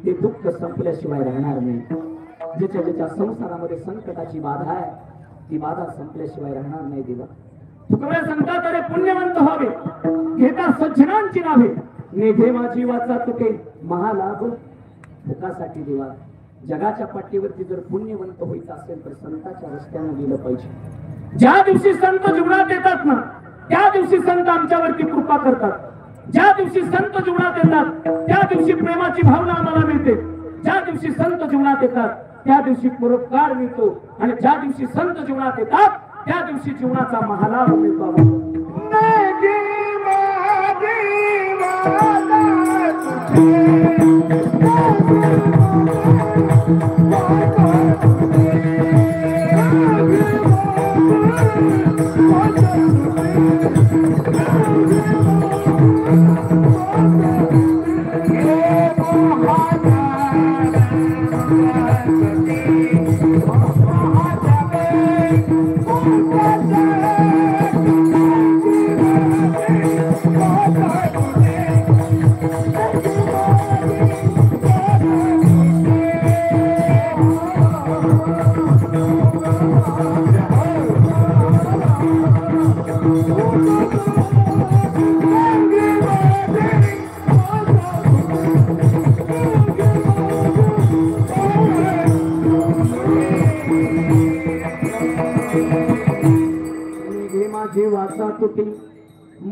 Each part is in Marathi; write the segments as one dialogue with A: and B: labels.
A: ते दुःख संपल्याशिवाय राहणार नाही. ज्याच्या ज्याच्या संसारामध्ये संकटाची बाधा आहे ती बाधा संपल्याशिवाय राहणार नाही. देवा तुकडे सांगतात अरे पुण्यवंत व्हावे घेता सज्जनांची नावे नेघे माझी वाचा तुके महालाभ भुकासाठी. देवा जगाच्या पाठीवरती जर पुण्यवंत व्हायचं असेल तर संतांच्या रस्त्याने गेलं पाहिजे. ज्या दिवशी संत जीवनात येतात ना त्या दिवशी संत आमच्यावरती कृपा करतात. ज्या दिवशी संत जीवनात येतात त्या दिवशी प्रेमाची भावना आम्हाला मिळते. ज्या दिवशी संत जीवनात येतात त्या दिवशी परोपकार मिळतो आणि ज्या दिवशी संत जीवनात येतात त्या दिवशी जीवनाचा महालाभ मिळतो.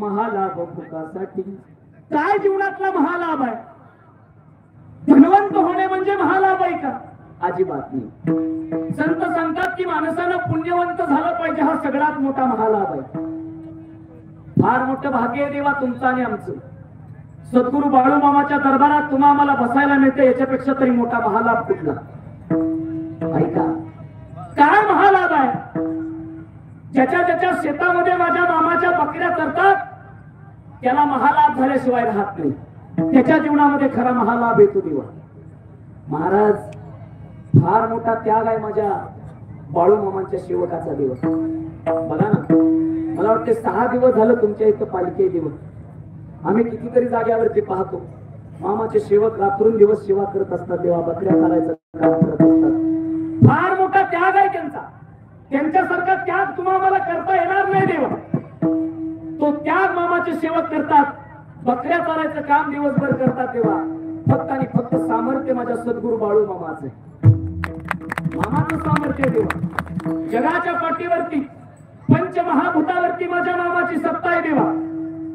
A: महालाभ भुकासाठी. काय जीवनातला महालाभ आहे? धनवंत होणे म्हणजे महालाभ आहे का? अजिबात नाही. संत सांगतात की माणसानं पुण्यवंत झालं पाहिजे हा सगळ्यात मोठा महालाभ आहे. फार मोठं भाग्य आहे देवा तुमचं आणि आमचं. सद्गुरू बाळूमामाच्या दरबारात तुम्हा आम्हाला बसायला मिळते याच्यापेक्षा तरी मोठा महालाभ कुठला? ऐका काय महालाभ आहे? ज्याच्या ज्याच्या शेतामध्ये माझ्या मामाच्या बकऱ्या चरतात त्याला महालाभ झाल्याशिवाय राहत नाही. त्याच्या जीवनामध्ये खरा महालाभ येतो देवा. महाराज फार मोठा त्याग आहे माझ्या बाळूमामांच्या सेवकाचा. देवा बघा ना मला वाटते 6 दिवस झालं तुमच्या इथं पालखी देव. आम्ही कितीतरी जाग्यावरती पाहतो मामाचे सेवक रात्रंदिवस सेवा करत असतात. देवा बकऱ्या चालायचं काम करत असतात. फार मोठा त्याग आहे त्यांचा. त्यांच्यासारखा त्याग तुम्हाला करता येणार नाही देवा. तो त्याग मामाचे सेवक करतात. बकऱ्या चालायचं काम दिवसभर करतात. देवा फक्त आणि फक्त सामर्थ्य माझ्या सद्गुरू बाळू मामाचं आहे. मामाचं सामर्थ्य देवा. जगाच्या पाठीवरती पंचमहाभूतावरती माझ्या मामाची सत्ता आहे देवा.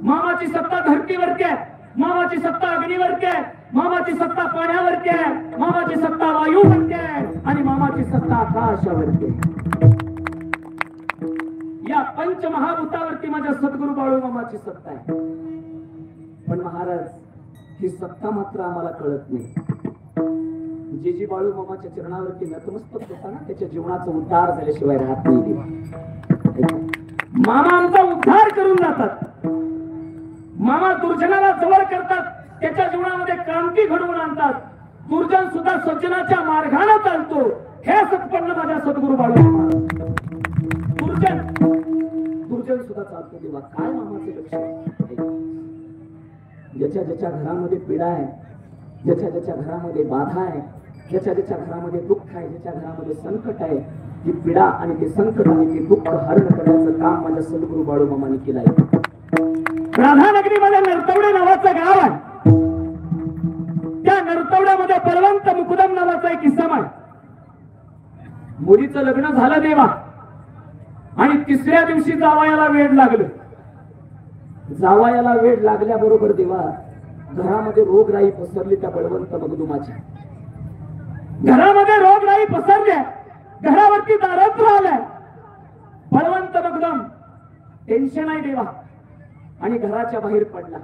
A: मामाची सत्ता धरतीवरती आहे. मामाची सत्ता अग्नीवरती आहे. मामाची सत्ता पाण्यावरती आहे. मामाची सत्ता वायूवरती आहे आणि मामाची सत्ता आकाशावरती आहे. या पंचमहाभूतावरती माझ्या सद्गुरू बाळू मामाची सत्ता आहे. पण महाराज ही सत्ता मात्र आम्हाला कळत नाही. जे जी बाळू मामाच्या चरणावरती नतमस्तक होता ना त्याच्या जीवनाचा उद्धार झाल्याशिवाय राहत नाही देवा. मामा आमचा उद्धार करून जातात. मामा दुर्जनाला जवळ करतात. त्याच्या जीवनामध्ये क्रांती घडवून आणतात. दुर्जन सुद्धा सज्जनाच्या मार्गाने चालतो. हे सत्पन्न माझ्या सद्गुरू बाळू मामा. दुर्जन सुद्धा चालतो देवा. काय मामाचे लक्ष? ज्याच्या ज्याच्या घरामध्ये पीडा आहे ज्याच्या ज्याच्या घरामध्ये बाधा आहे ज्याच्या ज्याच्या घरामध्ये दुःख आहे ज्याच्या घरामध्ये संकट आहे ती पीडा आणि ते संकट आणि ते दुःख हरण करण्याचं काम माझ्या सद्गुरू बाळू मामाने केलं आहे. राधानगरीमध्ये नरतवडे नावाचं गाव आहे. त्या नरतवड्यामध्ये बलवंत मुकुदम नावाचा एक इसम आहे. मुलीचं लग्न झालं देवा आणि 3ऱ्या दिवशी जावयाला वेड लागलं. जावयाला वेड लागल्याबरोबर देवा घरामध्ये रोगराई पसरली. त्या बळवंत मगदुमाच्या घरामध्ये रोगराई पसरल्या. घरावरती दारिद्र्य आलंय. बळवंत मगदुम टेन्शन आहे देवा आणि घराच्या बाहेर पडला.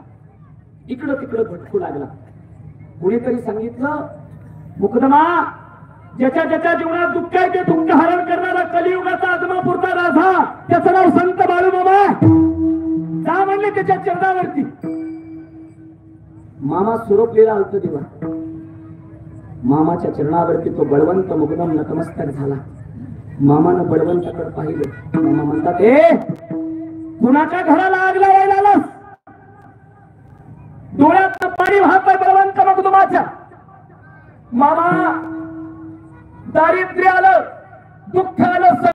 A: इकडं तिकडं भटकू लागला. कुणीतरी सांगितलं मुकदमा ज्याच्या ज्याच्या जीवनात दुःख आहे ते दुःख हरण करणारा कलियुगाचा आदमापूरचा राजा त्याचं नाव संत बाळूमामा. जा म्हणले त्याच्या चरणावरती. मामा सुरपलेला होता देवा. मामाच्या चरणावरती तो बळवंत मुकदम नतमस्तक झाला. मामानं बळवंताकडे पाहिलं. मामा म्हणतात ए कुणाच्या घराला आग लावायला आलास? डोळ्यात पाणी वाहतंय बळवंत मगदुमाच्या. मामा दारिद्र्य आलं, दुःख आलं,